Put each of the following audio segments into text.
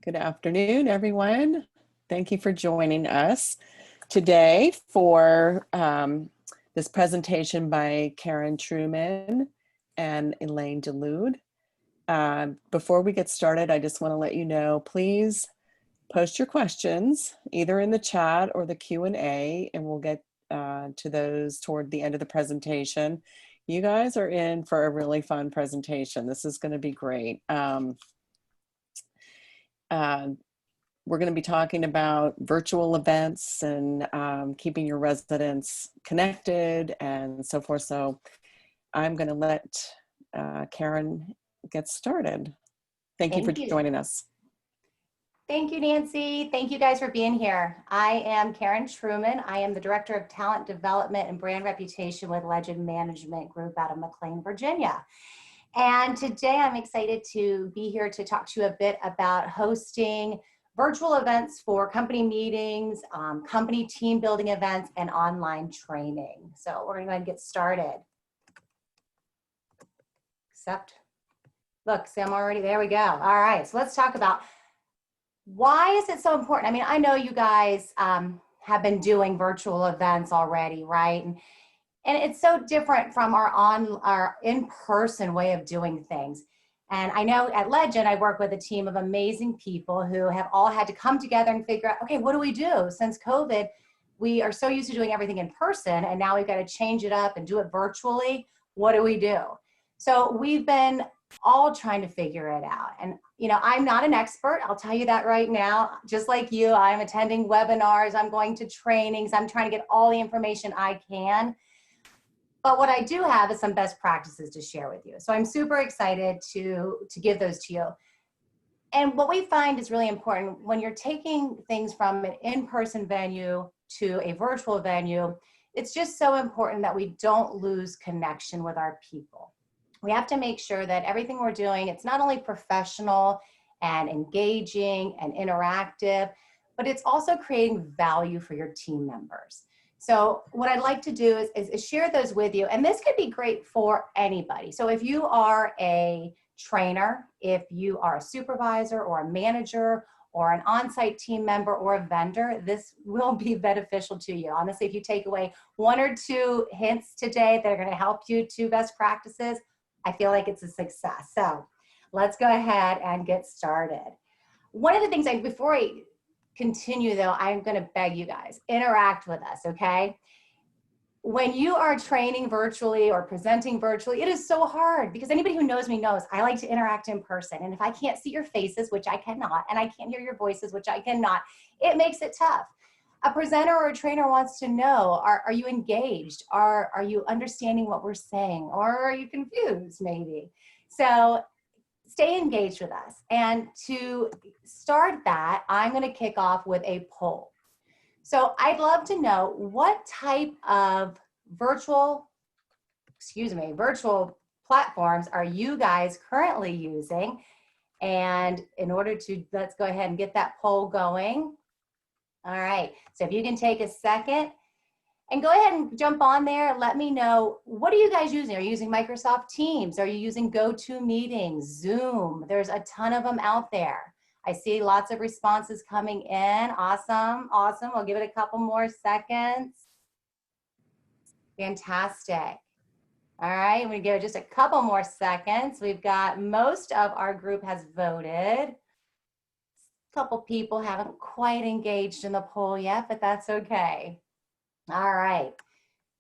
Good afternoon, everyone. Thank you for joining us today for this presentation by Karen Truman and Elaine DeLude. Before we get started, I just want to let you know, please post your questions either in the chat or the Q&A, and we'll get to those toward the end of the presentation. You guys are in for a really fun presentation. This is going to be great. We're going to be talking about virtual events and keeping your residents connected and so forth. So I'm going to let Karen get started. Thank you for joining us. Thank you, Nancy. Thank you guys for being here. I am Karen Truman. I am the Director of Talent Development and Brand Reputation with Legend Management Group out of McLean, Virginia. And today I'm excited to be here to talk to you a bit about hosting virtual events for company meetings, company team building events, and online training. So we're going to go ahead and get started. Look, Sam already, there we go. All right, so let's talk about why is it so important? I mean, I know you guys have been doing virtual events already, right? And it's so different from our in-person way of doing things. And I know at Legend, I work with a team of amazing people who have all had to come together and figure out, okay, what do we do? Since COVID, we are so used to doing everything in person, and now we've got to change it up and do it virtually. What do we do? So we've been all trying to figure it out. And, you know, I'm not an expert. I'll tell you that right now. Just like you, I'm attending webinars. I'm going to trainings. I'm trying to get all the information I can. But what I do have is some best practices to share with you. So I'm super excited to give those to you. And what we find is really important when you're taking things from an in-person venue to a virtual venue, it's just so important that we don't lose connection with our people. We have to make sure that everything we're doing, it's not only professional and engaging and interactive, but it's also creating value for your team members. So what I'd like to do is share those with you. And this could be great for anybody. So if you are a trainer, if you are a supervisor or a manager or an on-site team member or a vendor, this will be beneficial to you. Honestly, if you take away one or two hints today that are going to help you to best practices, I feel like it's a success. So let's go ahead and get started. One of the things before I continue though, I'm gonna beg you guys, interact with us, okay? When you are training virtually or presenting virtually, it is so hard because anybody who knows me knows I like to interact in person. And if I can't see your faces, which I cannot, and I can't hear your voices, which I cannot, it makes it tough. A presenter or a trainer wants to know, are you engaged? Are you understanding what we're saying? Or are you confused maybe? So stay engaged with us. And to start that, I'm going to kick off with a poll. So I'd love to know what type of virtual platforms are you guys currently using? And in order to, let's go ahead and get that poll going. All right, so if you can take a second and go ahead and jump on there and let me know, what are you guys using? Are you using Microsoft Teams? Are you using GoToMeetings, Zoom? There's a ton of them out there. I see lots of responses coming in. Awesome, awesome. We'll give it a couple more seconds. Fantastic. All right, I'm gonna give it just a couple more seconds. We've got most of our group has voted. A couple people haven't quite engaged in the poll yet, but that's okay. All right,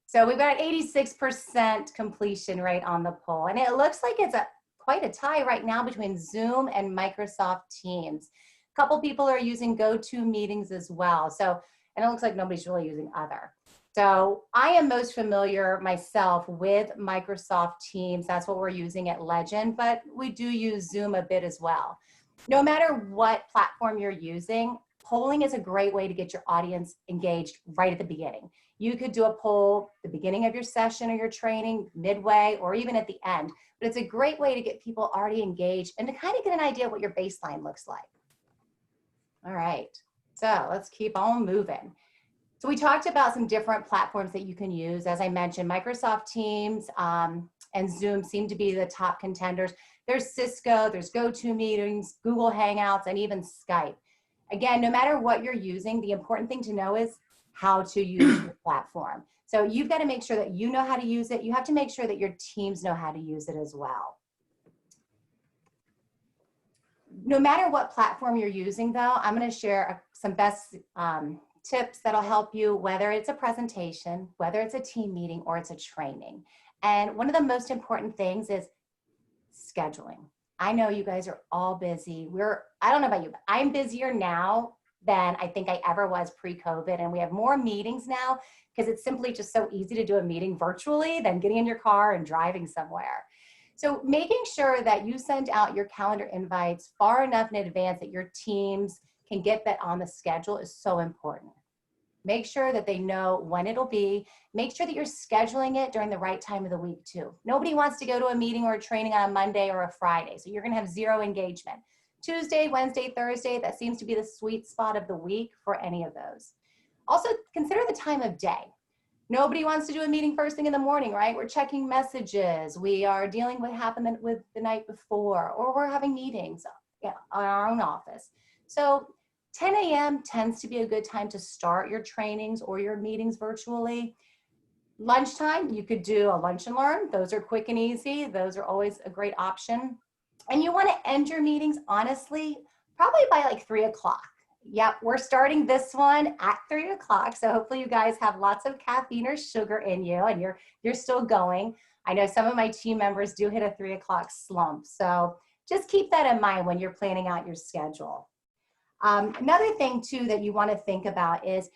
so we've got 86% completion rate on the poll, and it looks like it's quite a tie right now between Zoom and Microsoft Teams. A couple people are using GoToMeetings as well, so, and it looks like nobody's really using other. So I am most familiar myself with Microsoft Teams. That's what we're using at Legend, but we do use Zoom a bit as well. No matter what platform you're using, polling is a great way to get your audience engaged right at the beginning. You could do a poll at the beginning of your session or your training, midway, or even at the end. But it's a great way to get people already engaged and to kind of get an idea of what your baseline looks like. All right, so let's keep on moving. So we talked about some different platforms that you can use. As I mentioned, Microsoft Teams and Zoom seem to be the top contenders. There's Cisco, there's GoToMeetings, Google Hangouts, and even Skype. Again, no matter what you're using, the important thing to know is how to use your platform. So you've got to make sure that you know how to use it. You have to make sure that your teams know how to use it as well. No matter what platform you're using though, I'm going to share some best tips that'll help you, whether it's a presentation, whether it's a team meeting, or it's a training. And one of the most important things is scheduling. I know you guys are all busy. I don't know about you, but I'm busier now than I think I ever was pre-COVID. And we have more meetings now because it's simply just so easy to do a meeting virtually than getting in your car and driving somewhere. So making sure that you send out your calendar invites far enough in advance that your teams can get that on the schedule is so important. Make sure that they know when it'll be. Make sure that you're scheduling it during the right time of the week too. Nobody wants to go to a meeting or a training on a Monday or a Friday, so you're gonna have zero engagement. Tuesday, Wednesday, Thursday, that seems to be the sweet spot of the week for any of those. Also, consider the time of day. Nobody wants to do a meeting first thing in the morning, right? We're checking messages. We are dealing with what happened with the night before, or we're having meetings on our own office. So 10 a.m. tends to be a good time to start your trainings or your meetings virtually. Lunchtime, you could do a lunch and learn. Those are quick and easy. Those are always a great option. And you want to end your meetings, honestly, probably by like 3 o'clock. Yep, we're starting this one at 3 o'clock. So hopefully you guys have lots of caffeine or sugar in you and you're still going. I know some of my team members do hit a 3 o'clock slump. So just keep that in mind when you're planning out your schedule. Another thing too that you want to think about is,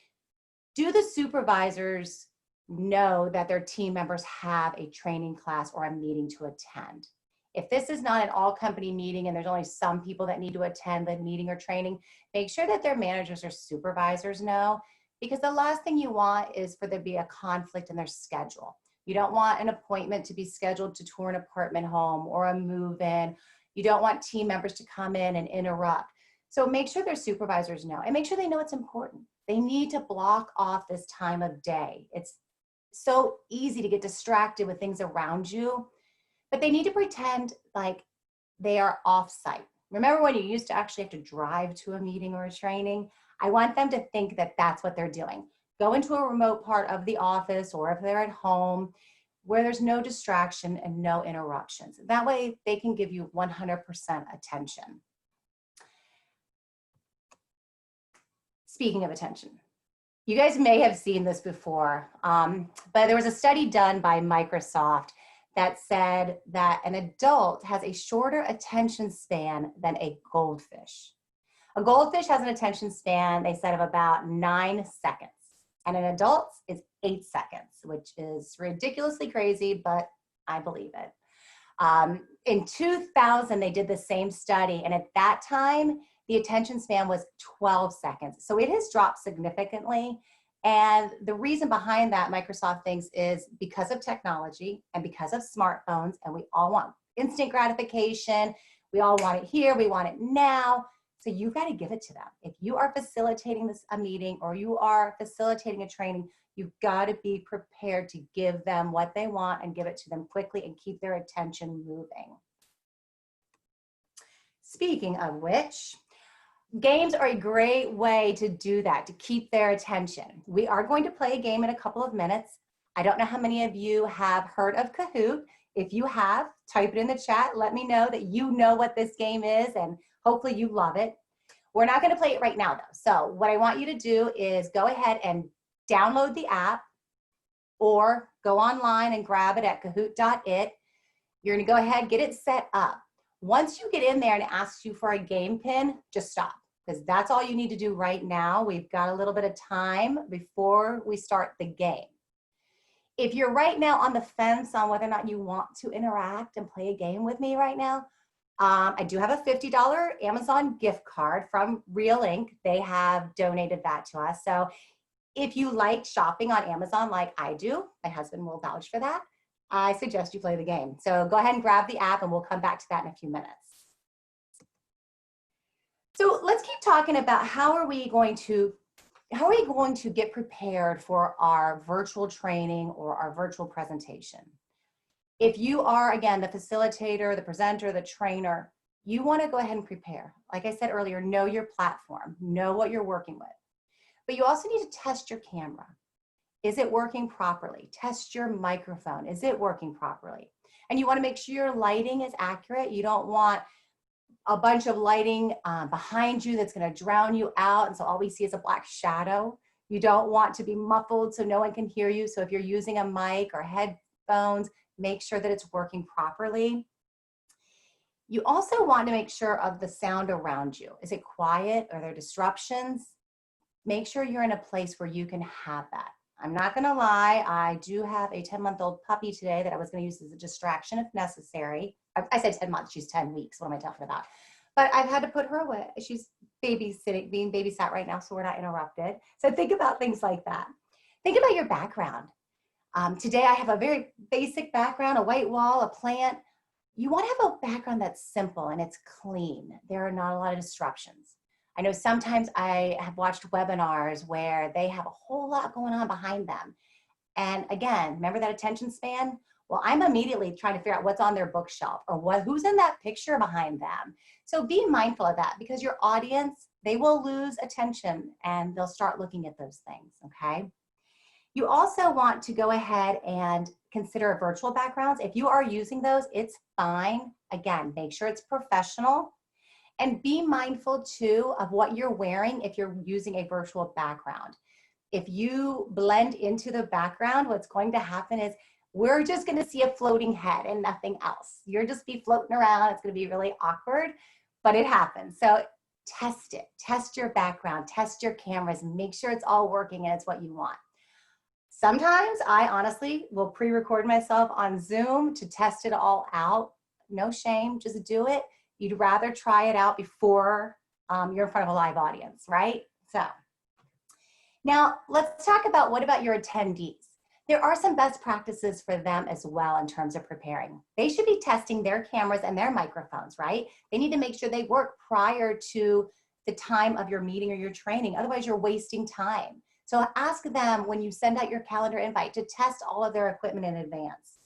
do the supervisors know that their team members have a training class or a meeting to attend? If this is not an all company meeting and there's only some people that need to attend the meeting or training, make sure that their managers or supervisors know, because the last thing you want is for there to be a conflict in their schedule. You don't want an appointment to be scheduled to tour an apartment home or a move-in. You don't want team members to come in and interrupt. So make sure their supervisors know, and make sure they know it's important. They need to block off this time of day. It's so easy to get distracted with things around you, but they need to pretend like they are off-site. Remember when you used to actually have to drive to a meeting or a training? I want them to think that that's what they're doing. Go into a remote part of the office, or if they're at home, where there's no distraction and no interruptions. That way they can give you 100% attention. Speaking of attention, you guys may have seen this before, but there was a study done by Microsoft that said that an adult has a shorter attention span than a goldfish. A goldfish has an attention span, they said, of about 9 seconds, and an adult's is 8 seconds, which is ridiculously crazy, but I believe it. In 2000, they did the same study, and at that time, the attention span was 12 seconds. So it has dropped significantly. And the reason behind that, Microsoft thinks, is because of technology and because of smartphones, and we all want instant gratification. We all want it here, we want it now. So you've got to give it to them. If you are facilitating a meeting or you are facilitating a training, you've got to be prepared to give them what they want and give it to them quickly and keep their attention moving. Speaking of which, games are a great way to do that, to keep their attention. We are going to play a game in a couple of minutes. I don't know how many of you have heard of Kahoot. If you have, type it in the chat. Let me know that you know what this game is, and hopefully you love it. We're not going to play it right now, though. So what I want you to do is go ahead and download the app or go online and grab it at kahoot.it. You're going to go ahead, get it set up. Once you get in there and it asks you for a game pin, just stop, because that's all you need to do right now. We've got a little bit of time before we start the game. If you're right now on the fence on whether or not you want to interact and play a game with me right now, I do have a $50 Amazon gift card from Real Inc. They have donated that to us. So if you like shopping on Amazon like I do, my husband will vouch for that, I suggest you play the game. So go ahead and grab the app and we'll come back to that in a few minutes. So let's keep talking about how are we going to get prepared for our virtual training or our virtual presentation. If you are, again, the facilitator, the presenter, the trainer, you want to go ahead and prepare. Like I said earlier, know your platform, know what you're working with. But you also need to test your camera. Is it working properly? Test your microphone. Is it working properly? And you want to make sure your lighting is accurate. You don't want a bunch of lighting behind you that's going to drown you out, and so all we see is a black shadow. You don't want to be muffled so no one can hear you. So if you're using a mic or headphones, make sure that it's working properly. You also want to make sure of the sound around you. Is it quiet? Are there disruptions? Make sure you're in a place where you can have that. I'm not going to lie, I do have a 10-month-old puppy today that I was going to use as a distraction if necessary. I said 10 months, she's 10 weeks. What am I talking about? But I've had to put her away. She's babysitting, being babysat right now, so we're not interrupted. So think about things like that. Think about your background. Today I have a very basic background, a white wall, a plant. You want to have a background that's simple and it's clean. There are not a lot of disruptions. I know sometimes I have watched webinars where they have a whole lot going on behind them. And again, remember that attention span? Well, I'm immediately trying to figure out what's on their bookshelf or who's in that picture behind them. So be mindful of that, because your audience, they will lose attention and they'll start looking at those things, okay? You also want to go ahead and consider virtual backgrounds. If you are using those, it's fine. Again, make sure it's professional. And be mindful too of what you're wearing if you're using a virtual background. If you blend into the background, what's going to happen is we're just going to see a floating head and nothing else. You'll just be floating around. It's going to be really awkward, but it happens. So test it. Test your background. Test your cameras. Make sure it's all working and it's what you want. Sometimes I honestly will pre-record myself on Zoom to test it all out. No shame. Just do it. You'd rather try it out before you're in front of a live audience, right? So now let's talk about, what about your attendees? There are some best practices for them as well in terms of preparing. They should be testing their cameras and their microphones, right? They need to make sure they work prior to the time of your meeting or your training. Otherwise, you're wasting time. So ask them when you send out your calendar invite to test all of their equipment in advance.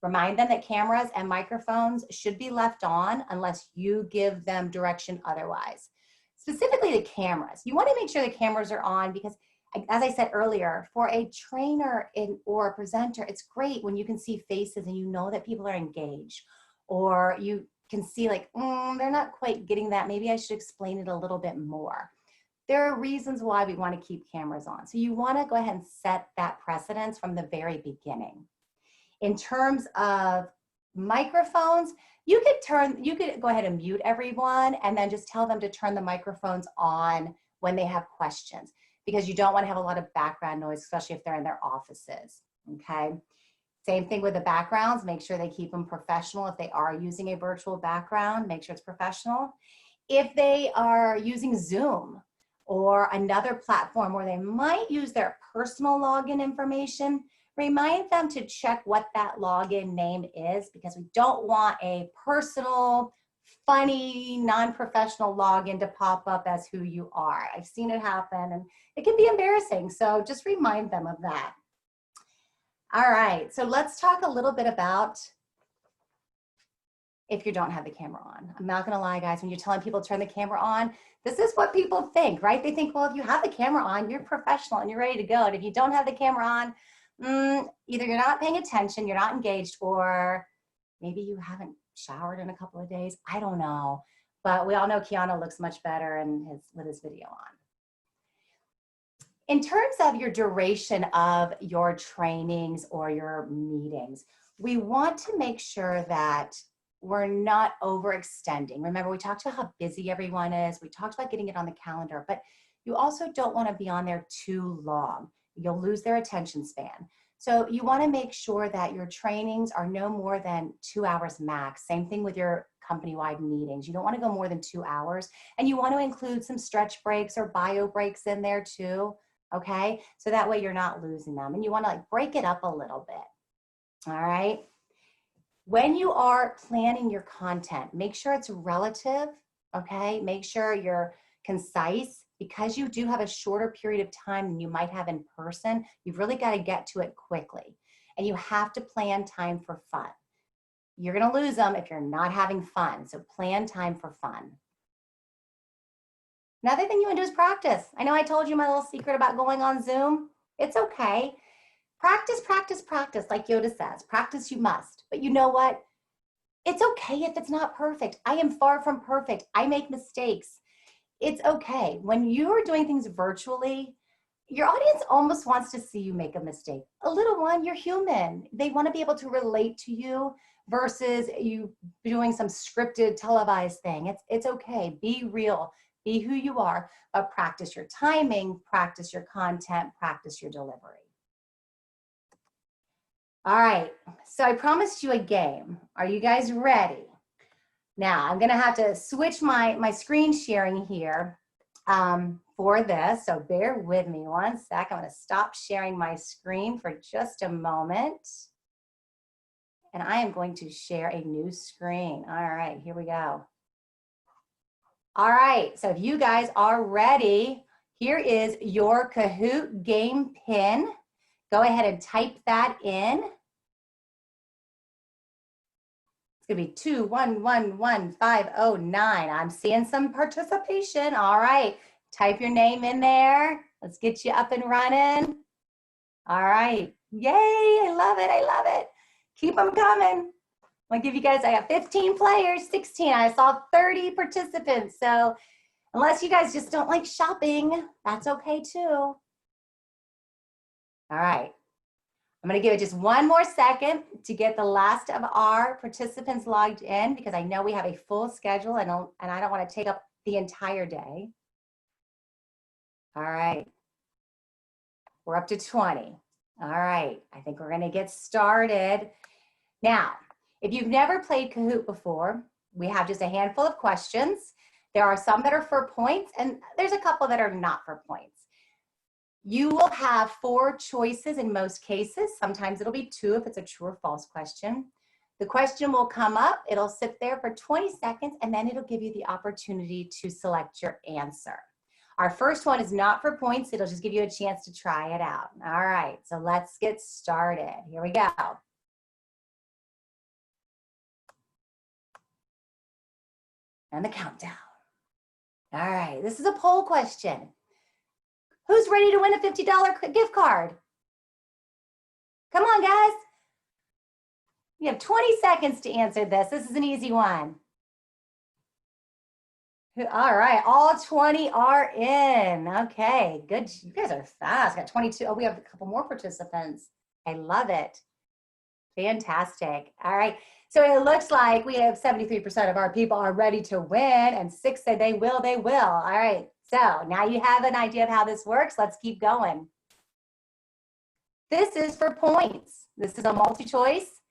Remind them that cameras and microphones should be left on unless you give them direction otherwise. Specifically the cameras. You want to make sure the cameras are on because, as I said earlier, for a trainer or a presenter, it's great when you can see faces and you know that people are engaged. Or you can see like, they're not quite getting that. Maybe I should explain it a little bit more. There are reasons why we want to keep cameras on. So you want to go ahead and set that precedence from the very beginning. In terms of microphones, you could go ahead and mute everyone and then just tell them to turn the microphones on when they have questions, because you don't want to have a lot of background noise, especially if they're in their offices, okay? Same thing with the backgrounds. Make sure they keep them professional. If they are using a virtual background, make sure it's professional. If they are using Zoom or another platform where they might use their personal login information, remind them to check what that login name is, because we don't want a personal, funny, non-professional login to pop up as who you are. I've seen it happen and it can be embarrassing. So just remind them of that. All right, so let's talk a little bit about if you don't have the camera on. I'm not gonna lie, guys, when you're telling people to turn the camera on, this is what people think, right? They think, well, if you have the camera on, you're professional and you're ready to go. And if you don't have the camera on, either you're not paying attention, you're not engaged, or maybe you haven't showered in a couple of days. I don't know, but we all know Keanu looks much better with his video on. In terms of your duration of your trainings or your meetings, we want to make sure that we're not overextending. Remember, we talked about how busy everyone is. We talked about getting it on the calendar, but you also don't want to be on there too long. You'll lose their attention span. So you want to make sure that your trainings are no more than 2 hours max. Same thing with your company-wide meetings. You don't want to go more than 2 hours. And you want to include some stretch breaks or bio breaks in there too, okay? So that way you're not losing them. And you want to like break it up a little bit, all right? When you are planning your content, make sure it's relative, okay? Make sure you're concise. Because you do have a shorter period of time than you might have in person, you've really got to get to it quickly. and you have to plan time for fun. You're gonna lose them if you're not having fun, so plan time for fun. Another thing you wanna do is practice. I know I told you my little secret about going on Zoom. It's okay. Practice, practice, practice, like Yoda says. Practice you must. But you know what? It's okay if it's not perfect. I am far from perfect. I make mistakes. It's okay. When you are doing things virtually, your audience almost wants to see you make a mistake. A little one, you're human. They want to be able to relate to you versus you doing some scripted, televised thing. It's okay. Be real. Be who you are, but practice your timing, practice your content, practice your delivery. All right, so I promised you a game. Are you guys ready? Now, I'm gonna have to switch my screen sharing here for this, so bear with me one sec. I'm gonna stop sharing my screen for just a moment. And I am going to share a new screen. All right, here we go. All right, so if you guys are ready, here is your Kahoot game pin. Go ahead and type that in. It's gonna be 2111509. I'm seeing some participation. All right, type your name in there. Let's get you up and running. All right, yay, I love it, I love it. Keep them coming. I'm gonna give you guys, I got 15 players, 16. I saw 30 participants. So unless you guys just don't like shopping, that's okay too. All right. I'm gonna give it just one more second to get the last of our participants logged in because I know we have a full schedule and I don't wanna take up the entire day. All right, we're up to 20. All right, I think we're gonna get started. Now, if you've never played Kahoot before, we have just a handful of questions. There are some that are for points and there's a couple that are not for points. You will have 4 choices in most cases. Sometimes it'll be 2 if it's a true or false question. The question will come up, it'll sit there for 20 seconds, and then it'll give you the opportunity to select your answer. Our first one is not for points, it'll just give you a chance to try it out. All right, so let's get started. Here we go. And the countdown. All right, this is a poll question. Who's ready to win a $50 gift card? Come on, guys. You have 20 seconds to answer this. This is an easy one. All right, all 20 are in. Okay, good. You guys are fast. Got 22. Oh, we have a couple more participants. I love it. Fantastic. All right, so it looks like we have 73% of our people are ready to win, and 6 said they will, they will. All right. So now you have an idea of how this works. Let's keep going. This is for points. This is a multi-choice.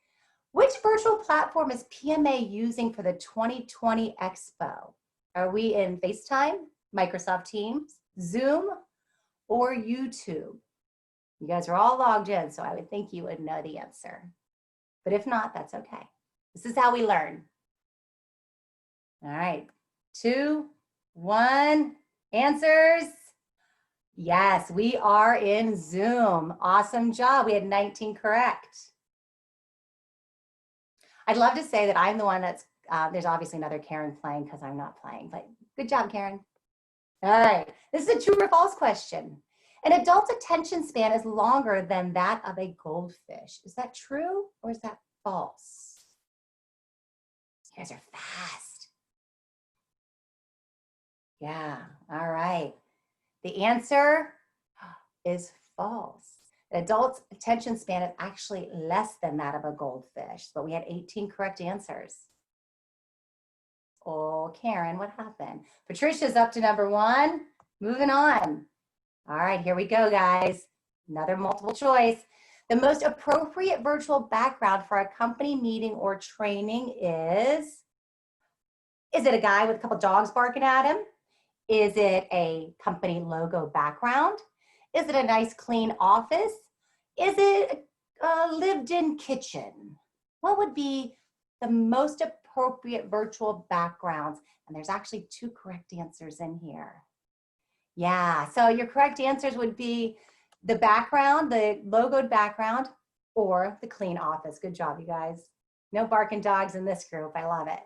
Which virtual platform is PMA using for the 2020 Expo? Are we in FaceTime, Microsoft Teams, Zoom, or YouTube? You guys are all logged in, so I would think you would know the answer. But if not, that's okay. This is how we learn. All right, 2, 1. Answers? Yes, we are in Zoom. Awesome job. We had 19 correct. I'd love to say that I'm the one that's, there's obviously another Karen playing because I'm not playing, but good job, Karen. All right, this is a true or false question. An adult's attention span is longer than that of a goldfish. Is that true or is that false? You guys are fast. Yeah, all right. The answer is false. An adult's attention span is actually less than that of a goldfish, but we had 18 correct answers. Oh, Karen, what happened? Patricia's up to number 1. Moving on. All right, here we go, guys. Another multiple choice. The most appropriate virtual background for a company meeting or training is it a guy with a couple dogs barking at him? Is it a company logo background? Is it a nice clean office? Is it a lived-in kitchen? What would be the most appropriate virtual backgrounds? And there's actually 2 correct answers in here. Yeah, so your correct answers would be the background, the logoed background, or the clean office. Good job, you guys. No barking dogs in this group. I love it.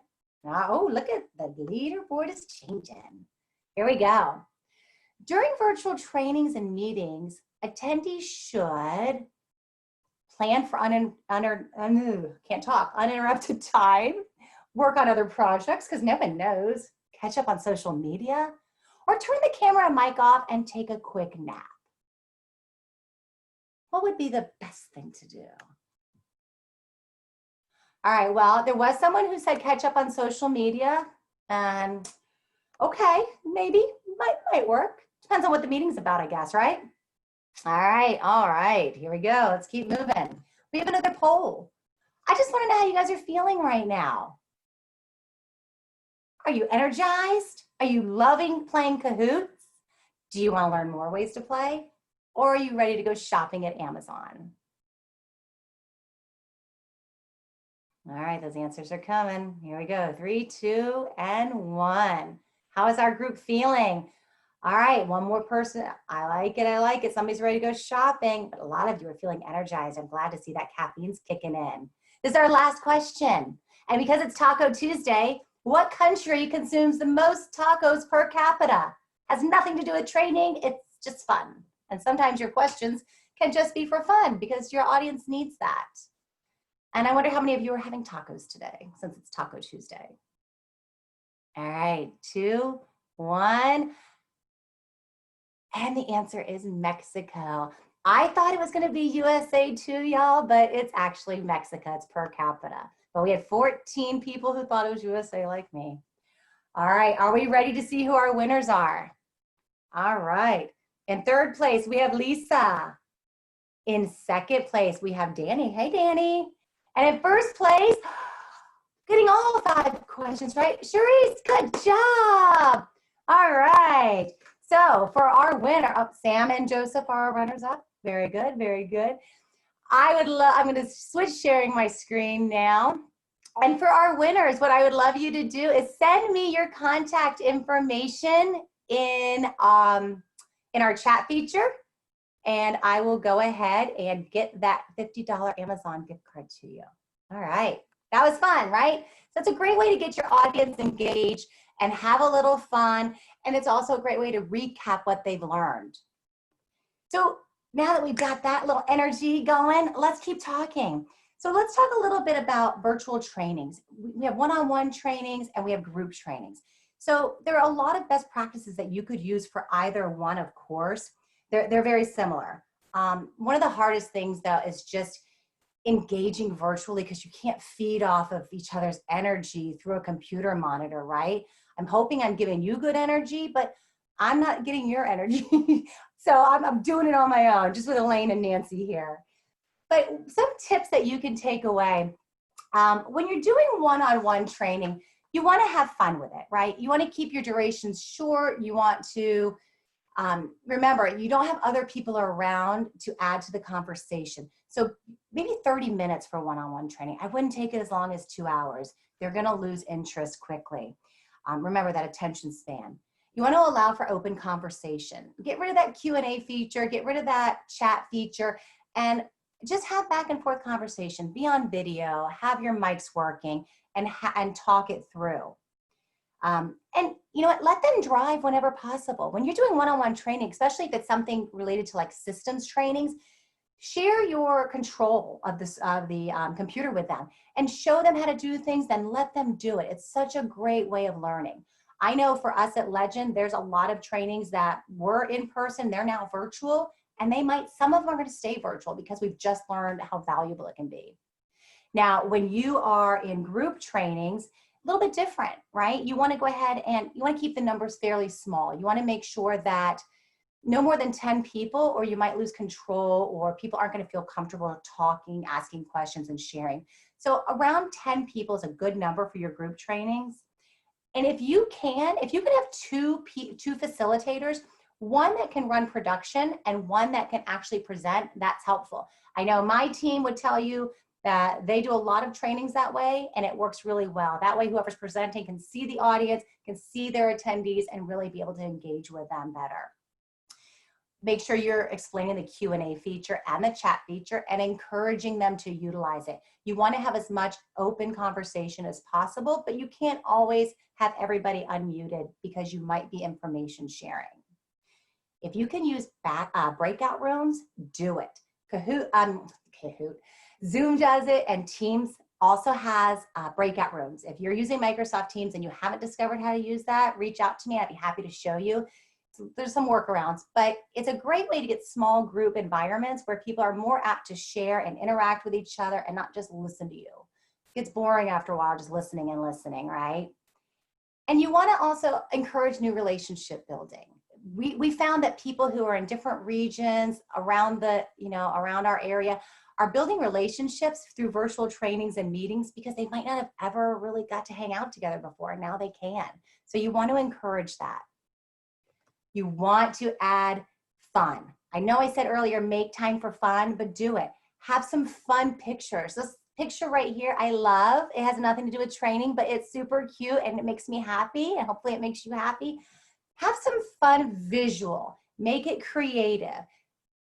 Oh, look at the leaderboard is changing. Here we go. During virtual trainings and meetings, attendees should plan for uninterrupted time, work on other projects because no one knows, catch up on social media, or turn the camera and mic off and take a quick nap. What would be the best thing to do? All right, well, there was someone who said catch up on social media. And okay, maybe, might work. Depends on what the meeting's about, I guess, right? All right, here we go. Let's keep moving. We have another poll. I just want to know how you guys are feeling right now. Are you energized? Are you loving playing Kahoots? Do you want to learn more ways to play? Or are you ready to go shopping at Amazon? All right, those answers are coming. Here we go. 3, 2, and 1. How is our group feeling? All right, one more person. I like it, I like it. Somebody's ready to go shopping, but a lot of you are feeling energized. I'm glad to see that caffeine's kicking in. This is our last question. And because it's Taco Tuesday, what country consumes the most tacos per capita? Has nothing to do with training, it's just fun. And sometimes your questions can just be for fun because your audience needs that. And I wonder how many of you are having tacos today since it's Taco Tuesday. All right, 2, 1. And the answer is Mexico. I thought it was going to be USA too, y'all, but it's actually Mexico. It's per capita. But we had 14 people who thought it was USA like me. All right, are we ready to see who our winners are? All right. In third place, we have Lisa. In second place, we have Danny. Hey, Danny. And in first place, getting all 5 questions right, Cherise, good job. All right. So for our winner, Sam and Joseph are our runners up. Very good, very good. I'm going to switch sharing my screen now. And for our winners, what I would love you to do is send me your contact information in our chat feature. And I will go ahead and get that $50 Amazon gift card to you. All right. That was fun, right? So it's a great way to get your audience engaged and have a little fun. And it's also a great way to recap what they've learned. So now that we've got that little energy going, let's keep talking. So let's talk a little bit about virtual trainings. We have one-on-one trainings and we have group trainings. So there are a lot of best practices that you could use for either one, of course. They're very similar. One of the hardest things though is just engaging virtually because you can't feed off of each other's energy through a computer monitor, right? I'm hoping I'm giving you good energy, but I'm not getting your energy. So I'm doing it on my own, just with Elaine and Nancy here. But some tips that you can take away, when you're doing one-on-one training, you want to have fun with it, right? You want to keep your durations short. You want to, remember, you don't have other people around to add to the conversation. So maybe 30 minutes for one-on-one training. I wouldn't take it as long as 2 hours. They're going to lose interest quickly. Remember that attention span. You want to allow for open conversation. Get rid of that Q&A feature, get rid of that chat feature, and just have back and forth conversation. Be on video, have your mics working, and talk it through. And you know what, let them drive whenever possible. When you're doing one-on-one training, especially if it's something related to like systems trainings, share your control of the computer with them and show them how to do things, then let them do it. It's such a great way of learning. I know for us at Legend, there's a lot of trainings that were in person, they're now virtual, and some of them are going to stay virtual because we've just learned how valuable it can be. Now, when you are in group trainings, a little bit different, right? You want to go ahead and you want to keep the numbers fairly small. You want to make sure that no more than 10 people, or you might lose control, or people aren't going to feel comfortable talking, asking questions, and sharing. So around 10 people is a good number for your group trainings. And if you can have two facilitators, one that can run production and one that can actually present, that's helpful. I know my team would tell you that they do a lot of trainings that way, and it works really well. That way, whoever's presenting can see the audience, can see their attendees, and really be able to engage with them better. make sure you're explaining the Q&A feature and the chat feature and encouraging them to utilize it. You want to have as much open conversation as possible, but you can't always have everybody unmuted because you might be information sharing. If you can use breakout rooms, do it. Kahoot, Zoom does it, and Teams also has breakout rooms. If you're using Microsoft Teams and you haven't discovered how to use that, reach out to me. I'd be happy to show you. So there's some workarounds, but it's a great way to get small group environments where people are more apt to share and interact with each other and not just listen to you. It gets boring after a while just listening and listening, right? And you want to also encourage new relationship building. We found that people who are in different regions around around our area are building relationships through virtual trainings and meetings because they might not have ever really got to hang out together before, and now they can. So you want to encourage that. You want to add fun. I know I said earlier, make time for fun, but do it. Have some fun pictures. This picture right here, I love. It has nothing to do with training, but it's super cute and it makes me happy, and hopefully it makes you happy. Have some fun visual. Make it creative.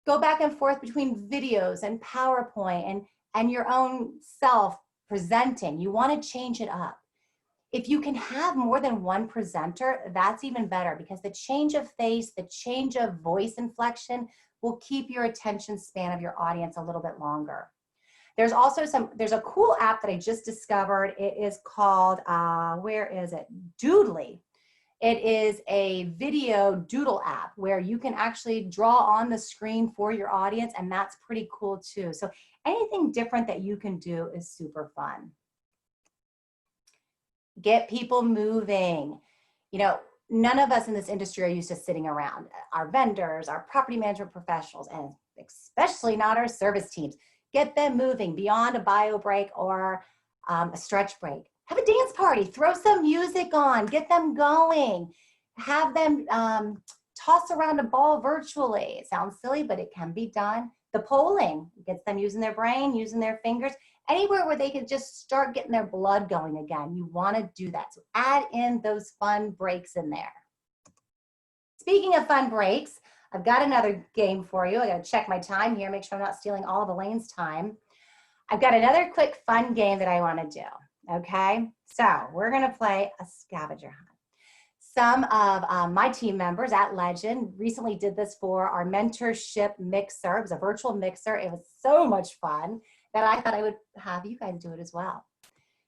Go back and forth between videos and PowerPoint and your own self presenting. You want to change it up. If you can have more than one presenter, that's even better because the change of face, the change of voice inflection will keep your attention span of your audience a little bit longer. There's also there's a cool app that I just discovered. It is called, where is it? Doodly. It is a video doodle app where you can actually draw on the screen for your audience, and that's pretty cool too. So anything different that you can do is super fun. Get people moving. You know, none of us in this industry are used to sitting around. Our vendors, our property management professionals, and especially not our service teams. Get them moving beyond a bio break or a stretch break. Have a dance party, throw some music on, get them going. Have them toss around a ball virtually. It sounds silly, but it can be done. The polling gets them using their brain, using their fingers, anywhere where they can just start getting their blood going again. You want to do that. So add in those fun breaks in there. Speaking of fun breaks, I've got another game for you. I got to check my time here, make sure I'm not stealing all of Elaine's time. I've got another quick fun game that I want to do. Okay, so we're going to play a scavenger hunt. Some of my team members at Legend recently did this for our mentorship mixer. It was a virtual mixer. It was so much fun that I thought I would have you guys do it as well.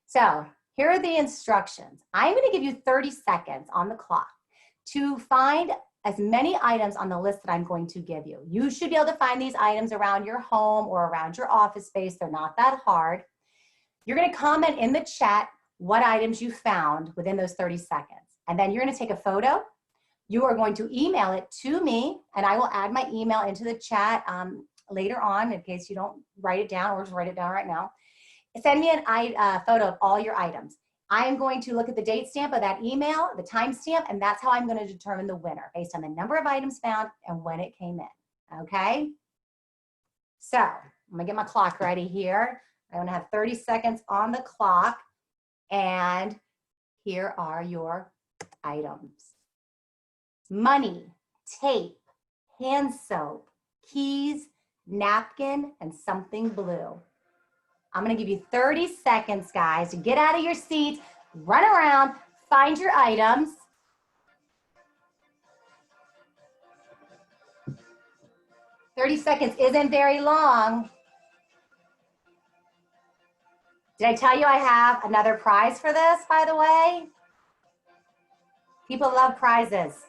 So here are the instructions. I'm going to give you 30 seconds on the clock to find as many items on the list that I'm going to give you. You should be able to find these items around your home or around your office space. They're not that hard. You're going to comment in the chat what items you found within those 30 seconds. And then you're going to take a photo. You are going to email it to me, and I will add my email into the chat later on in case you don't write it down, or just write it down right now. Send me a photo of all your items. I am going to look at the date stamp of that email, the time stamp, and that's how I'm going to determine the winner based on the number of items found and when it came in. Okay? So I'm going to get my clock ready here. I'm going to have 30 seconds on the clock, and here are your items. Money, tape, hand soap, keys, napkin, and something blue. I'm going to give you 30 seconds, guys, to get out of your seats, run around, find your items. "30 seconds isn't very long. Did I tell you I have another prize for this, by the way? People love prizes.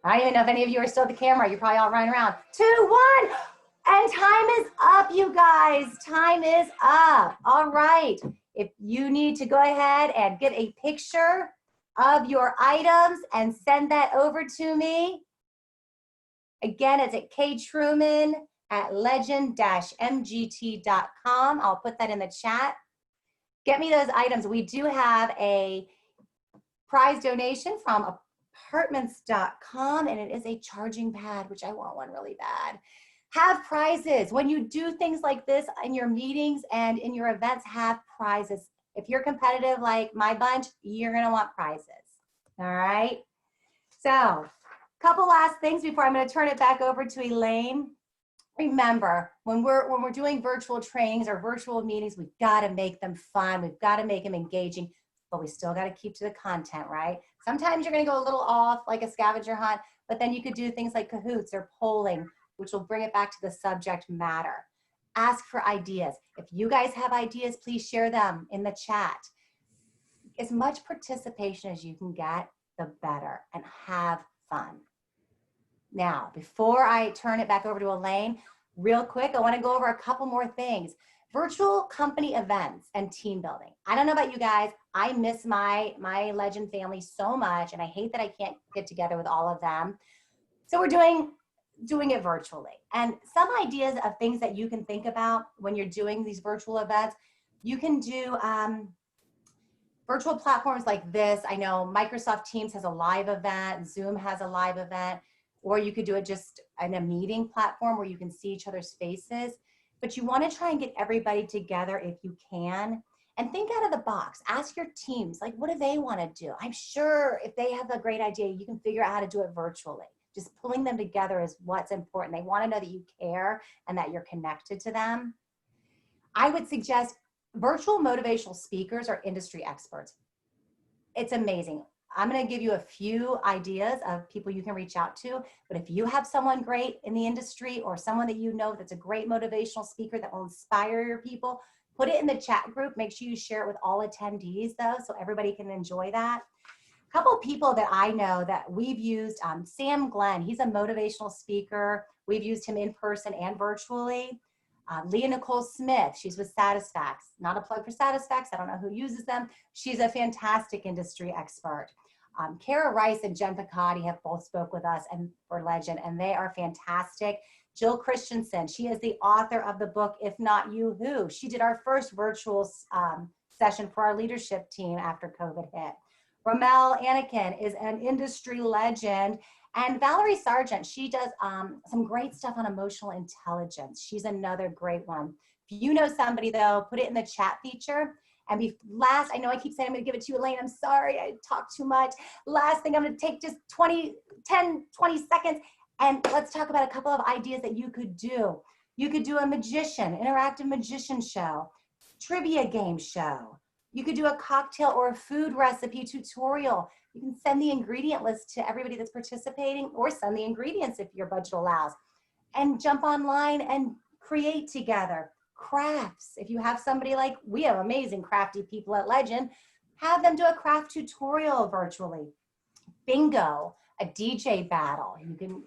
I don't even know if any of you are still at the camera. You're probably all running around. 2, 1, and time is up, you guys. Time is up. All right. If you need to go ahead and get a picture of your items and send that over to me. Again, it's atktruman@legend-mgt.com. I'll put that in the chat. Get me those items. We do have a prize donation from apartments.com, and it is a charging pad, which I want one really bad. Have prizes. When you do things like this in your meetings and in your events, have prizes. If you're competitive like my bunch, you're going to want prizes. All right? So Couple last things before I'm going to turn it back over to Elaine. Remember, when we're doing virtual trainings or virtual meetings, we've got to make them fun. We've got to make them engaging, but we still got to keep to the content, right? Sometimes you're going to go a little off, like a scavenger hunt, but then you could do things like Kahoots or polling, which will bring it back to the subject matter. Ask for ideas. If you guys have ideas, please share them in the chat. As much participation as you can get, the better, and have fun. Now, before I turn it back over to Elaine, real quick, I want to go over a couple more things. Virtual company events and team building. I don't know about you guys. I miss my Legend family so much, and I hate that I can't get together with all of them. So we're doing it virtually. And some ideas of things that you can think about when you're doing these virtual events, you can do virtual platforms like this. I know Microsoft Teams has a live event, Zoom has a live event. Or you could do it just in a meeting platform where you can see each other's faces. But you want to try and get everybody together if you can. And think out of the box. Ask your teams, like, what do they want to do? I'm sure if they have a great idea, you can figure out how to do it virtually. Just pulling them together is what's important. They want to know that you care and that you're connected to them. I would suggest virtual motivational speakers or industry experts. It's amazing. I'm going to give you a few ideas of people you can reach out to, but if you have someone great in the industry or someone that you know that's a great motivational speaker that will inspire your people, put it in the chat group. Make sure you share it with all attendees though, so everybody can enjoy that. A couple people that I know that we've used, Sam Glenn, he's a motivational speaker. We've used him in person and virtually. Leah Nicole Smith, she's with Satisfax. Not a plug for Satisfax, I don't know who uses them. She's a fantastic industry expert. Kara Rice and Jen Picotti have both spoke with us and for Legend, and they are fantastic. Jill Christensen, she is the author of the book, If Not You, Who? She did our first virtual session for our leadership team after COVID hit. Ramel Anakin is an industry legend. And Valerie Sargent, she does some great stuff on emotional intelligence. She's another great one. If you know somebody though, put it in the chat feature. And last, I know I keep saying I'm gonna give it to you, Elaine, I'm sorry, I talked too much. Last thing, I'm gonna take just 10, 20 seconds, and let's talk about a couple of ideas that you could do. You could do a interactive magician show, trivia game show. You could do a cocktail or a food recipe tutorial. You can send the ingredient list to everybody that's participating, or send the ingredients if your budget allows, and jump online and create together. Crafts, if you have somebody like, we have amazing crafty people at Legend, have them do a craft tutorial virtually. Bingo, a DJ battle. You can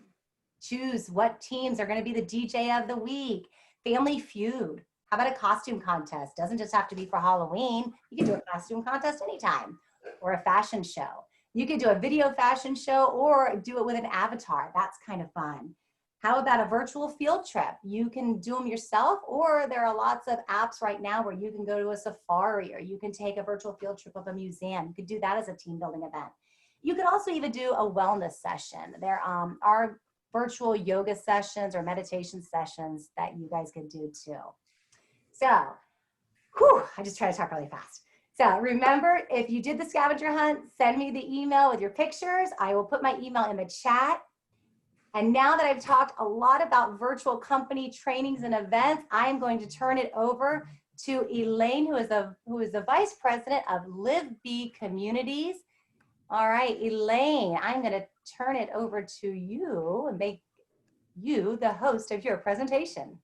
choose what teams are going to be the DJ of the week. Family Feud. How about a costume contest? Doesn't just have to be for Halloween. You can do a costume contest anytime. Or a fashion show. You could do a video fashion show or do it with an avatar. That's kind of fun. How about a virtual field trip? You can do them yourself, or there are lots of apps right now where you can go to a safari, or you can take a virtual field trip of a museum. You could do that as a team building event. You could also even do a wellness session. There are virtual yoga sessions or meditation sessions that you guys can do too. So, I just try to talk really fast. So remember, if you did the scavenger hunt, send me the email with your pictures. I will put my email in the chat. And now that I've talked a lot about virtual company trainings and events, I am going to turn it over to Elaine, who is the Vice President of Live Be Communities. All right, Elaine, I'm going to turn it over to you and make you the host of your presentation.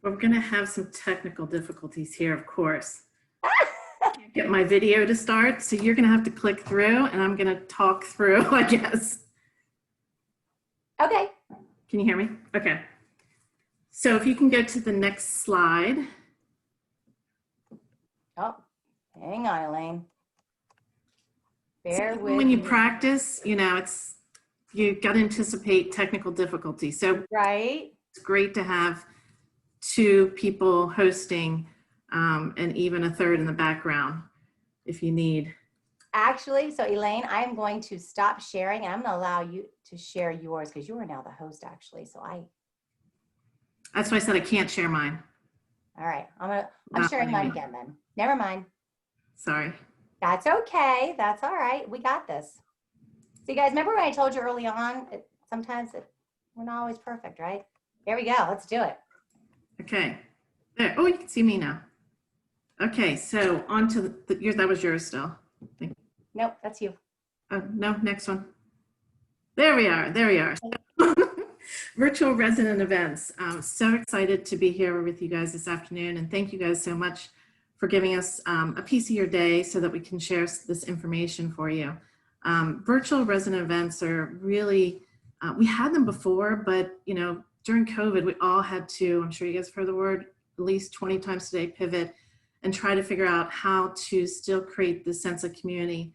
We're going to have some technical difficulties here, of course. Can't get my video to start, so you're going to have to click through, and I'm going to talk through, I guess. Okay. Can you hear me? Okay. So if you can go to the next slide. Oh, hang on, Elaine. Bear with me. When you practice, you know, you got to anticipate technical difficulty. So right. It's great to have two people hosting and even a third in the background if you need. Actually, so Elaine, I'm going to stop sharing and I'm going to allow you to share yours because you are now the host actually. So That's why I said I can't share mine. All right. I'm sharing mine again then. Never mind. Sorry. That's okay. That's all right. We got this. So you guys, remember when I told you early on, we're not always perfect, right? Here we go. Let's do it. Okay. There. Oh, you can see me now. Okay, so on to yours. That was yours still. Nope, that's you. No, next one. There we are. There we are. Virtual resident events. I'm so excited to be here with you guys this afternoon, and thank you guys so much for giving us a piece of your day so that we can share this information for you. Virtual resident events are really, we had them before, but you know, during COVID, we all had to, I'm sure you guys have heard the word at least 20 times today, pivot and try to figure out how to still create this sense of community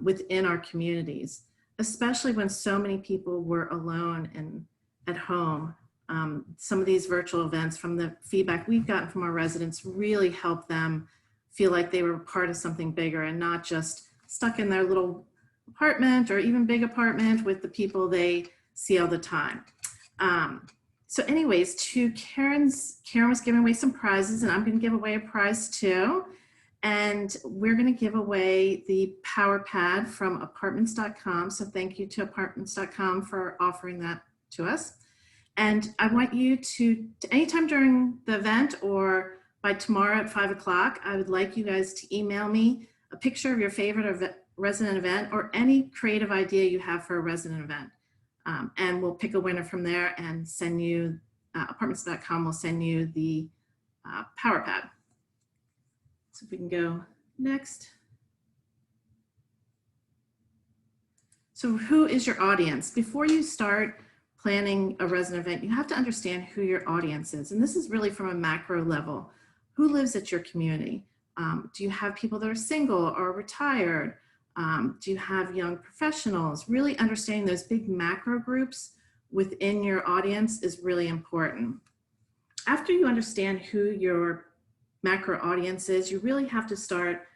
within our communities, especially when so many people were alone and at home. Some of these virtual events, from the feedback we've gotten from our residents, really help them feel like they were part of something bigger and not just stuck in their little apartment or even big apartment with the people they see all the time. So anyways, Karen was giving away some prizes, and I'm going to give away a prize too. And we're going to give away the Power Pad from apartments.com. So thank you to apartments.com for offering that to us. And I want you to anytime during the event or by tomorrow at 5 o'clock, I would like you guys to email me a picture of your favorite resident event or any creative idea you have for a resident event. And we'll pick a winner from there and send you, apartments.com will send you the Power Pad. So if we can go next. So who is your audience? Before you start planning a resident event, you have to understand who your audience is. And this is really from a macro level. Who lives at your community? Do you have people that are single or retired? Do you have young professionals? Really understanding those big macro groups within your audience is really important. After you understand who your macro audience is, you really have to start,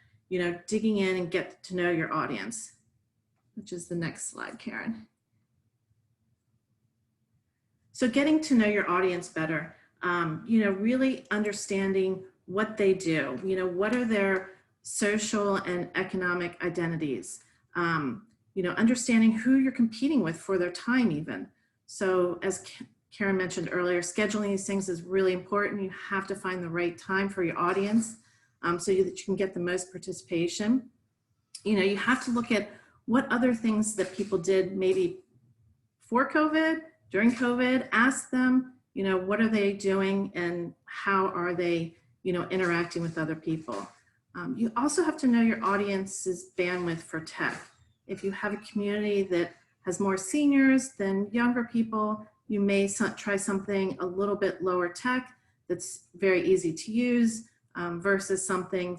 digging in and get to know your audience, which is the next slide, Karen. So getting to know your audience better, really understanding what they do, what are their social and economic identities, understanding who you're competing with for their time even. So as Karen mentioned earlier, scheduling these things is really important. You have to find the right time for your audience so that you can get the most participation. You have to look at what other things that people did maybe before COVID, during COVID, ask them, what are they doing and how are they, interacting with other people. You also have to know your audience's bandwidth for tech. If you have a community that has more seniors than younger people, you may try something a little bit lower tech that's very easy to use versus something,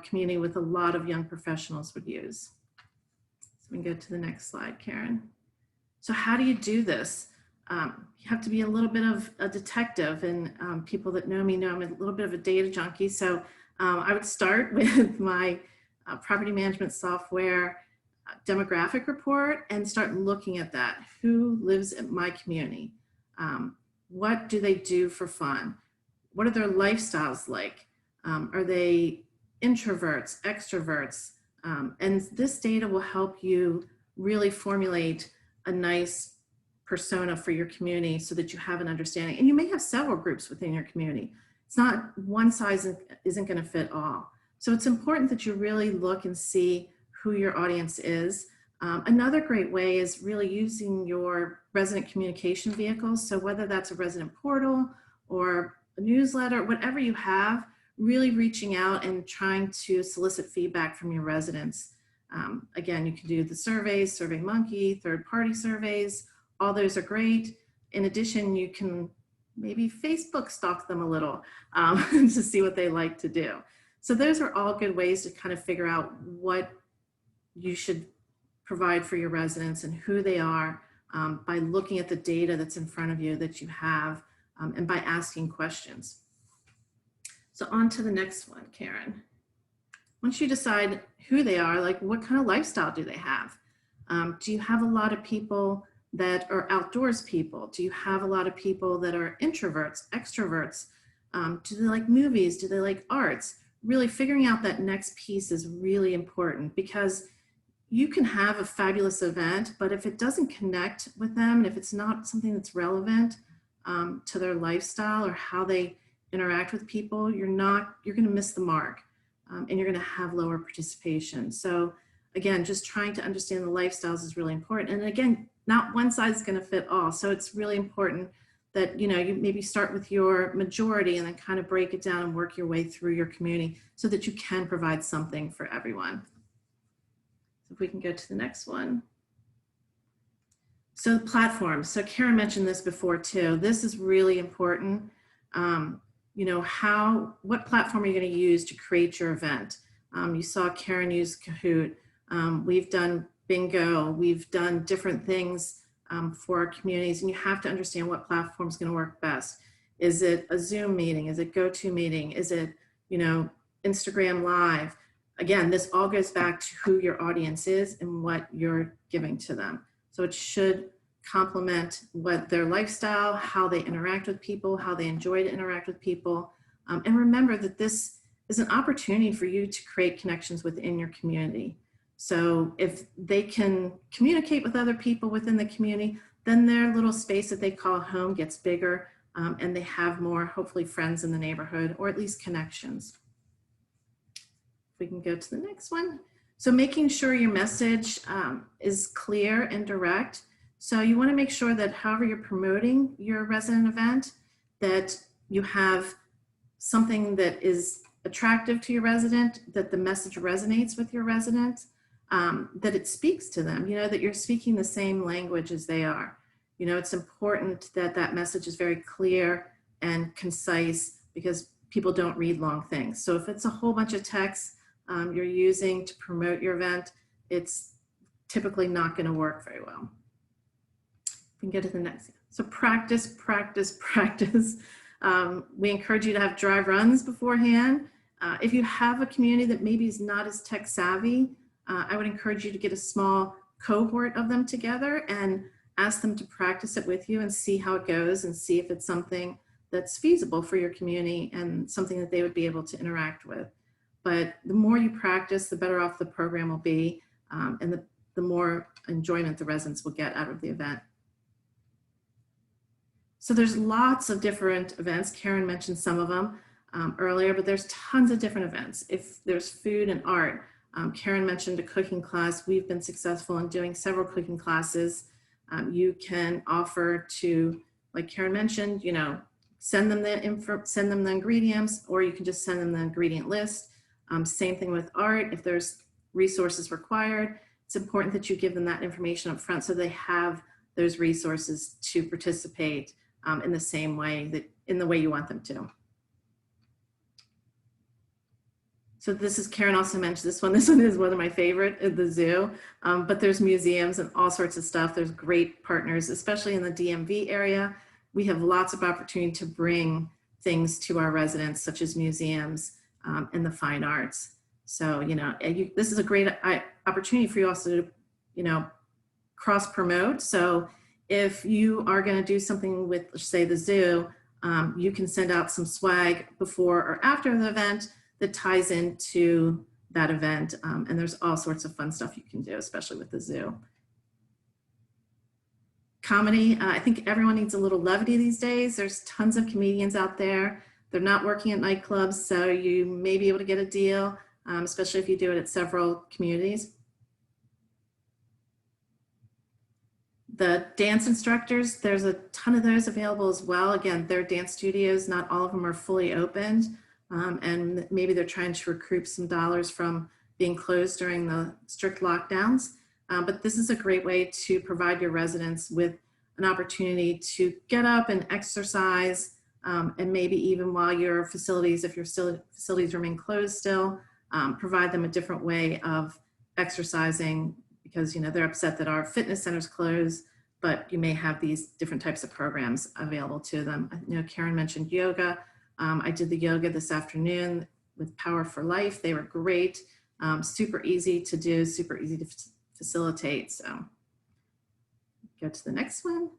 community with a lot of young professionals would use. So we can go to the next slide, Karen. So how do you do this? You have to be a little bit of a detective, and people that know me know I'm a little bit of a data junkie. So I would start with my property management software demographic report and start looking at that. Who lives in my community? What do they do for fun? What are their lifestyles like? Are they introverts, extroverts? And this data will help you really formulate a nice persona for your community so that you have an understanding. And you may have several groups within your community. It's not one size isn't going to fit all. So it's important that you really look and see who your audience is. Another great way is really using your resident communication vehicles. So whether that's a resident portal or a newsletter, whatever you have, really reaching out and trying to solicit feedback from your residents. Again, you can do the surveys, SurveyMonkey, third-party surveys. All those are great. In addition, you can maybe Facebook stalk them a little to see what they like to do. So those are all good ways to kind of figure out what you should provide for your residents and who they are by looking at the data that's in front of you that you have and by asking questions. So on to the next one, Karen. Once you decide who they are, like what kind of lifestyle do they have? Do you have a lot of people that are outdoors people? Do you have a lot of people that are introverts, extroverts? Do they like movies? Do they like arts? Really figuring out that next piece is really important because, you can have a fabulous event, but if it doesn't connect with them, and if it's not something that's relevant to their lifestyle or how they interact with people, you're going to miss the mark, and you're going to have lower participation. So again, just trying to understand the lifestyles is really important. And again, not one size is going to fit all. So it's really important that, you maybe start with your majority and then kind of break it down and work your way through your community so that you can provide something for everyone. So if we can go to the next one. So platforms. So Karen mentioned this before too. This is really important. What platform are you going to use to create your event? You saw Karen use Kahoot. We've done bingo. We've done different things for our communities, and you have to understand what platform is going to work best. Is it a Zoom meeting? Is it GoToMeeting? Is it, Instagram Live? Again, this all goes back to who your audience is and what you're giving to them. So it should complement what their lifestyle, how they interact with people, how they enjoy to interact with people. And remember that this is an opportunity for you to create connections within your community. So if they can communicate with other people within the community, then their little space that they call home gets bigger, and they have more, hopefully, friends in the neighborhood, or at least connections. If we can go to the next one. So making sure your message is clear and direct. So you want to make sure that however you're promoting your resident event, that you have something that is attractive to your resident, that the message resonates with your resident, that it speaks to them, that you're speaking the same language as they are. It's important that that message is very clear and concise, because people don't read long things. So if it's a whole bunch of text you're using to promote your event, it's typically not going to work very well. We can get to the next. So practice, practice, practice. We encourage you to have dry runs beforehand. If you have a community that maybe is not as tech savvy, I would encourage you to get a small cohort of them together and ask them to practice it with you and see how it goes, and see if it's something that's feasible for your community and something that they would be able to interact with. But the more you practice, the better off the program will be, and the more enjoyment the residents will get out of the event. So there's lots of different events. Karen mentioned some of them earlier, but there's tons of different events. If there's food and art, Karen mentioned a cooking class. We've been successful in doing several cooking classes. You can offer to, like Karen mentioned, send them the ingredients, or you can just send them the ingredient list. Same thing with art. If there's resources required, it's important that you give them that information up front so they have those resources to participate in the same way, in the way you want them to. So this is, Karen also mentioned this one. This one is one of my favorite at the zoo, but there's museums and all sorts of stuff. There's great partners, especially in the DMV area. We have lots of opportunity to bring things to our residents, such as museums and the fine arts. So, this is a great opportunity for you also to, cross promote. So if you are going to do something with, say, the zoo, you can send out some swag before or after the event that ties into that event. And there's all sorts of fun stuff you can do, especially with the zoo. Comedy, I think everyone needs a little levity these days. There's tons of comedians out there. They're not working at nightclubs, so you may be able to get a deal, especially if you do it at several communities. The dance instructors, there's a ton of those available as well. Again, they're dance studios. Not all of them are fully opened. And maybe they're trying to recoup some dollars from being closed during the strict lockdowns. But this is a great way to provide your residents with an opportunity to get up and exercise, and maybe even while your facilities, if your facilities remain closed still, provide them a different way of exercising, because they're upset that our fitness centers closed, but you may have these different types of programs available to them. Karen mentioned yoga. I did the yoga this afternoon with Power for Life. They were great, super easy to do, super easy to facilitate. So go to the next one.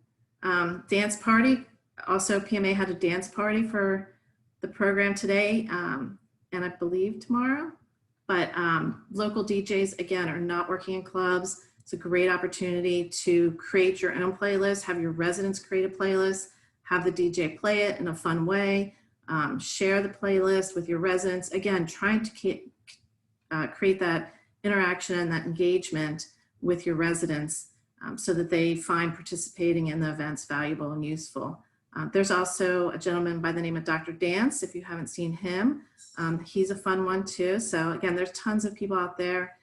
Dance party. Also, PMA had a dance party for the program today, and I believe tomorrow. But local DJs, again, are not working in clubs. It's a great opportunity to create your own playlist, have your residents create a playlist, have the DJ play it in a fun way, share the playlist with your residents. Again, trying to create that interaction and that engagement with your residents so that they find participating in the events valuable and useful. There's also a gentleman by the name of Dr. Dance, if you haven't seen him. He's a fun one too. So again, there's tons of people out there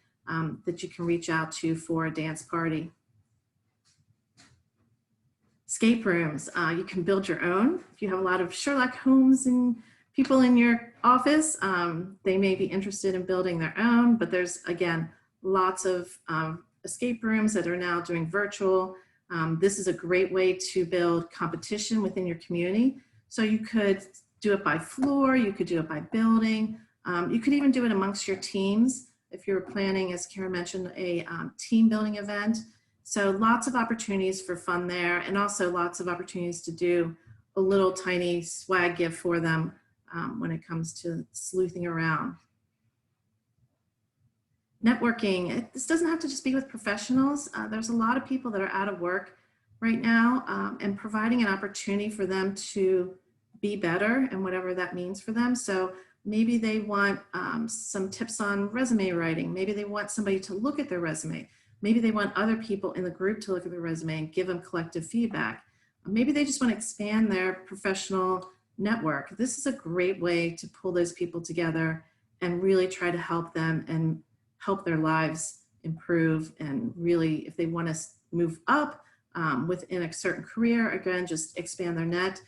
that you can reach out to for a dance party. Escape rooms, you can build your own. If you have a lot of Sherlock Holmes and people in your office, they may be interested in building their own, but there's, again, lots of escape rooms that are now doing virtual. This is a great way to build competition within your community. So you could do it by floor, you could do it by building, you could even do it amongst your teams if you're planning, as Karen mentioned, a team building event. So lots of opportunities for fun there, and also lots of opportunities to do a little tiny swag gift for them when it comes to sleuthing around. Networking, this doesn't have to just be with professionals. There's a lot of people that are out of work right now, and providing an opportunity for them to be better and whatever that means for them. So maybe they want some tips on resume writing. Maybe they want somebody to look at their resume. Maybe they want other people in the group to look at their resume and give them collective feedback. Maybe they just want to expand their professional network. This is a great way to pull those people together and really try to help them and help their lives improve. And really, if they want to move up within a certain career, again, just expand their net.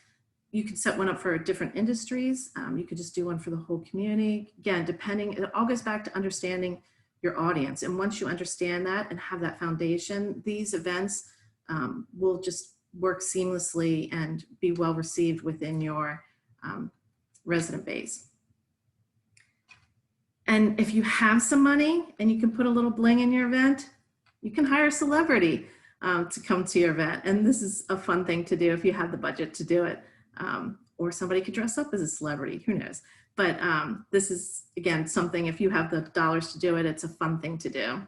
You could set one up for different industries. You could just do one for the whole community. Again, depending, it all goes back to understanding your audience. And once you understand that and have that foundation, these events will just work seamlessly and be well received within your resident base. And if you have some money and you can put a little bling in your event, you can hire a celebrity to come to your event. And this is a fun thing to do if you have the budget to do it. Or somebody could dress up as a celebrity, who knows? But this is, again, something, if you have the dollars to do it, it's a fun thing to do.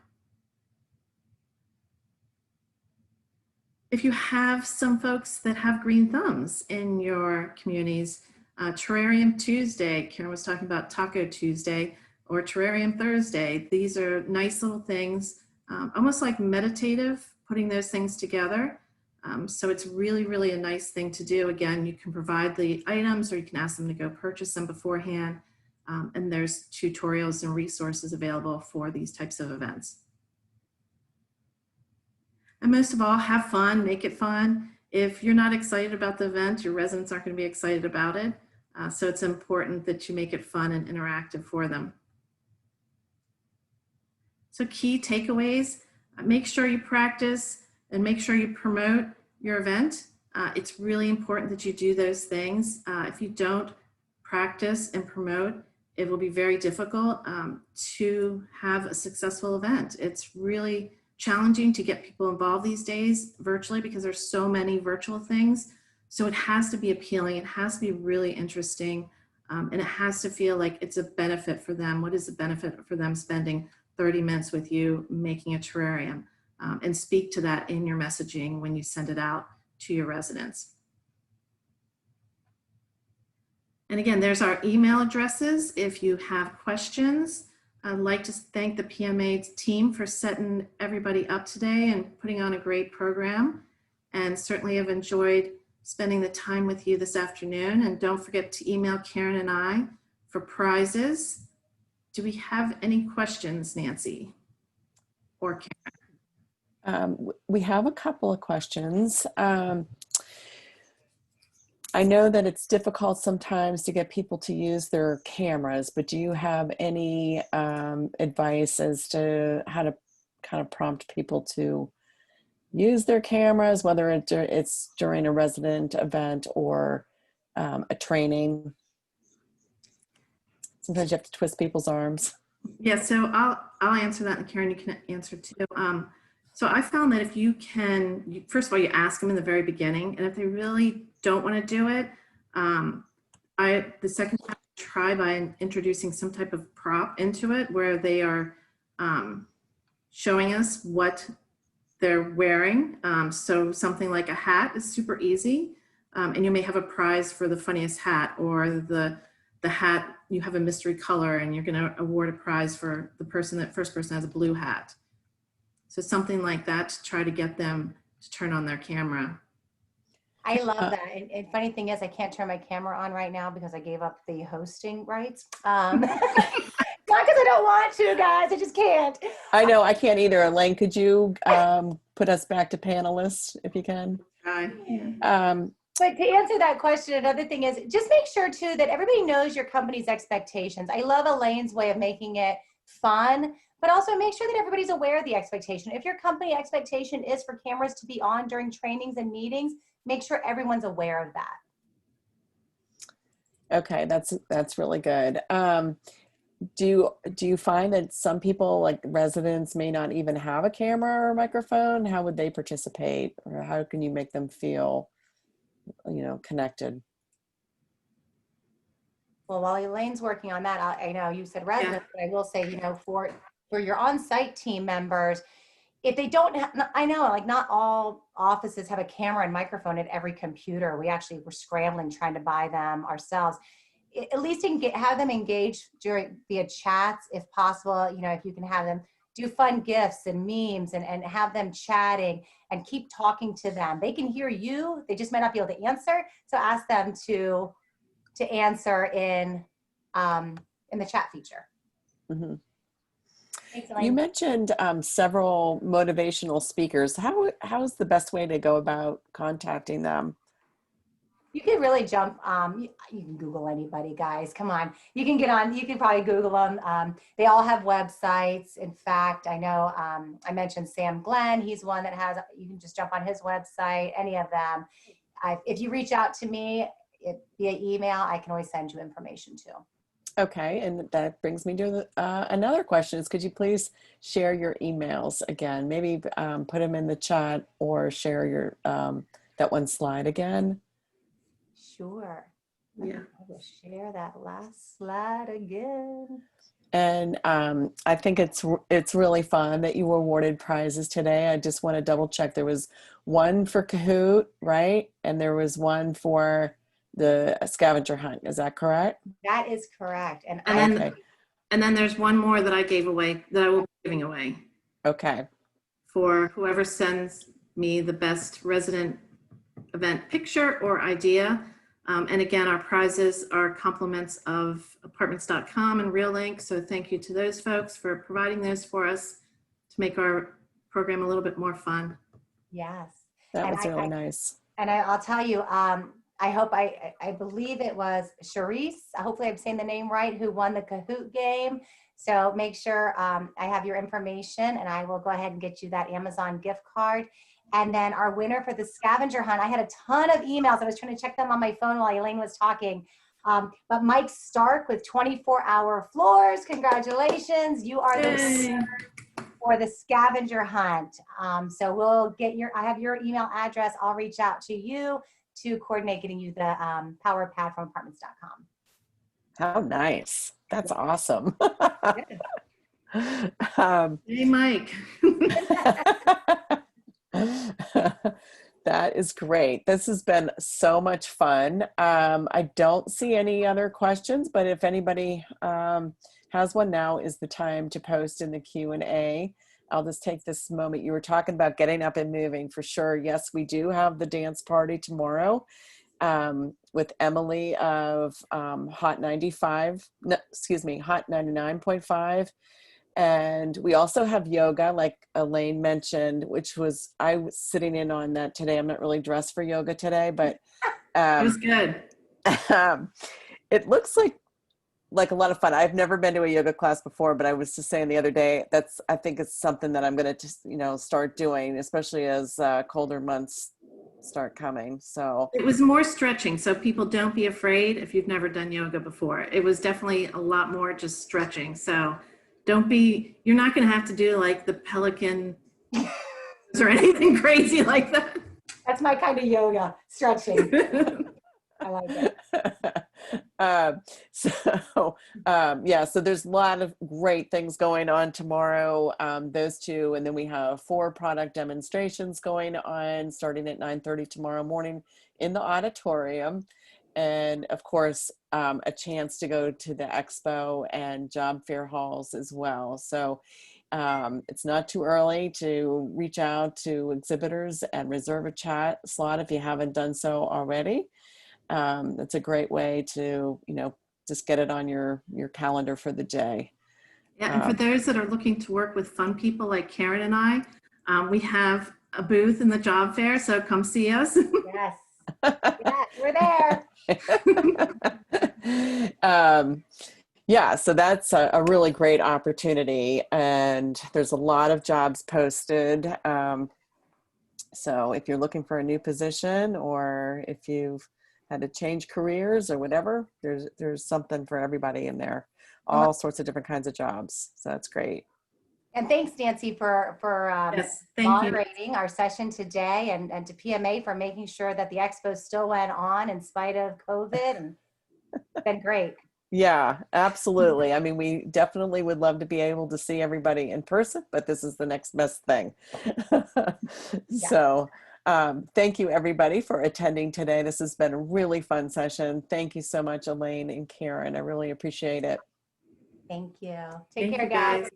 If you have some folks that have green thumbs in your communities, Terrarium Tuesday, Karen was talking about Taco Tuesday, or Terrarium Thursday. These are nice little things, almost like meditative, putting those things together. So it's really, really a nice thing to do. Again, you can provide the items or you can ask them to go purchase them beforehand. And there's tutorials and resources available for these types of events. And most of all, have fun, make it fun. If you're not excited about the event, your residents aren't going to be excited about it. So it's important that you make it fun and interactive for them. So key takeaways, make sure you practice and make sure you promote your event. It's really important that you do those things. If you don't practice and promote, it will be very difficult to have a successful event. It's really challenging to get people involved these days virtually because there's so many virtual things. So it has to be appealing, it has to be really interesting, and it has to feel like it's a benefit for them. What is the benefit for them spending 30 minutes with you making a terrarium? And speak to that in your messaging when you send it out to your residents. And again, there's our email addresses. If you have questions, I'd like to thank the PMA team for setting everybody up today and putting on a great program. And certainly have enjoyed spending the time with you this afternoon. And don't forget to email Karen and I for prizes. Do we have any questions, Nancy or Karen? We have a couple of questions. I know that it's difficult sometimes to get people to use their cameras, but do you have any advice as to how to kind of prompt people to use their cameras, whether it's during a resident event or a training? Sometimes you have to twist people's arms. Yeah, so I'll answer that, and Karen, you can answer too. So I found that if you can, first of all, you ask them in the very beginning, and if they really don't want to do it, the second time try by introducing some type of prop into it where they are showing us what they're wearing. So something like a hat is super easy. And you may have a prize for the funniest hat, or the hat, you have a mystery color and you're going to award a prize for the person, that first person has a blue hat. So something like that to try to get them to turn on their camera. I love that. And funny thing is, I can't turn my camera on right now because I gave up the hosting rights. Not because I don't want to, guys. I just can't. I know, I can't either. Elaine, could you put us back to panelists if you can? But to answer that question, another thing is just make sure too that everybody knows your company's expectations. I love Elaine's way of making it fun, but also make sure that everybody's aware of the expectation. If your company expectation is for cameras to be on during trainings and meetings, make sure everyone's aware of that. Okay, that's really good. Do you find that some people, like residents, may not even have a camera or microphone? How would they participate, or how can you make them feel, connected? Well, while Elaine's working on that, I know you said residents, but I will say, for your on-site team members, if they don't have, I know like not all offices have a camera and microphone at every computer. We actually were scrambling trying to buy them ourselves. At least have them engage via chats if possible. If you can have them do fun gifts and memes and have them chatting and keep talking to them. They can hear you. They just might not be able to answer. So ask them to answer in the chat feature. Mm-hmm. Thanks, You Elaine. mentioned several motivational speakers. How is the best way to go about contacting them? You can really jump, you can Google anybody, guys. Come on. You can get on, you can probably Google them. They all have websites. In fact, I know I mentioned Sam Glenn. He's one that has, you can just jump on his website, any of them. If you reach out to me via email, I can always send you information too. Okay, and that brings me to another question. Could you please share your emails again? Maybe put them in the chat or share your that one slide again. Sure. Yeah. I will share that last slide again. And I think it's really fun that you were awarded prizes today. I just want to double check. There was one for Kahoot, right? And there was one for the Scavenger Hunt. Is that correct? That is correct. And then there's one more that I gave away, that I will be giving away. Okay. For whoever sends me the best resident event picture or idea. And again, our prizes are compliments of apartments.com and RealLink. So thank you to those folks for providing those for us to make our program a little bit more fun. yes. That And was really nice. And I'll tell you, I hope I believe it was Charisse, hopefully I'm saying the name right, who won the Kahoot game. So make sure I have your information and I will go ahead and get you that Amazon gift card. And then our winner for the Scavenger Hunt, I had a ton of emails. I was trying to check them on my phone while Elaine was talking. But Mike Stark with 24-hour floors, congratulations. You are the winner for the Scavenger Hunt. So we'll get I have your email address. I'll reach out to you to coordinate getting you the power pad from apartments.com. How nice. That's awesome. Hey, Mike. That is great. This has been so much fun. I don't see any other questions, but if anybody has one, now is the time to post in the Q&A. I'll just take this moment. You were talking about getting up and moving for sure. Yes, we do have the dance party tomorrow with Emily of Hot 95, no, excuse me, Hot 99.5. And we also have yoga, like Elaine mentioned, which was, I was sitting in on that today. I'm not really dressed for yoga today, but It was good. It looks like a lot of fun. I've never been to a yoga class before, but I was just saying the other day, I think it's something that I'm going to start doing, especially as colder months start coming. So it was more stretching. So people don't be afraid if you've never done yoga before. It was definitely a lot more just stretching. So you're not going to have to do like the pelican or anything crazy like that. That's my kind of yoga, stretching. I like it. So yeah, so there's a lot of great things going on tomorrow. Those two, and then we have 4 product demonstrations going on starting at 9:30 tomorrow morning in the auditorium. And of course, a chance to go to the expo and job fair halls as well. So it's not too early to reach out to exhibitors and reserve a chat slot if you haven't done so already. It's a great way to, just get it on your calendar for the day. Yeah, and for those that are looking to work with fun people like Karen and I, we have a booth in the job fair, so come see us. Yes. Yes, we're there. Yeah, so that's a really great opportunity, and there's a lot of jobs posted. So if you're looking for a new position, or if you've had to change careers or whatever, there's something for everybody in there. All sorts of different kinds of jobs. So that's great. And thanks, Nancy, for Yes, thank you. moderating our session today, and to PMA for making sure that the expo still went on in spite of COVID. And it's been great. Yeah, absolutely. I mean, we definitely would love to be able to see everybody in person, but this is the next best thing. Yeah. So thank you, everybody, for attending today. This has been a really fun session. Thank you so much, Elaine and Karen. I really appreciate it. Thank you. Thank Take care, you, guys. guys.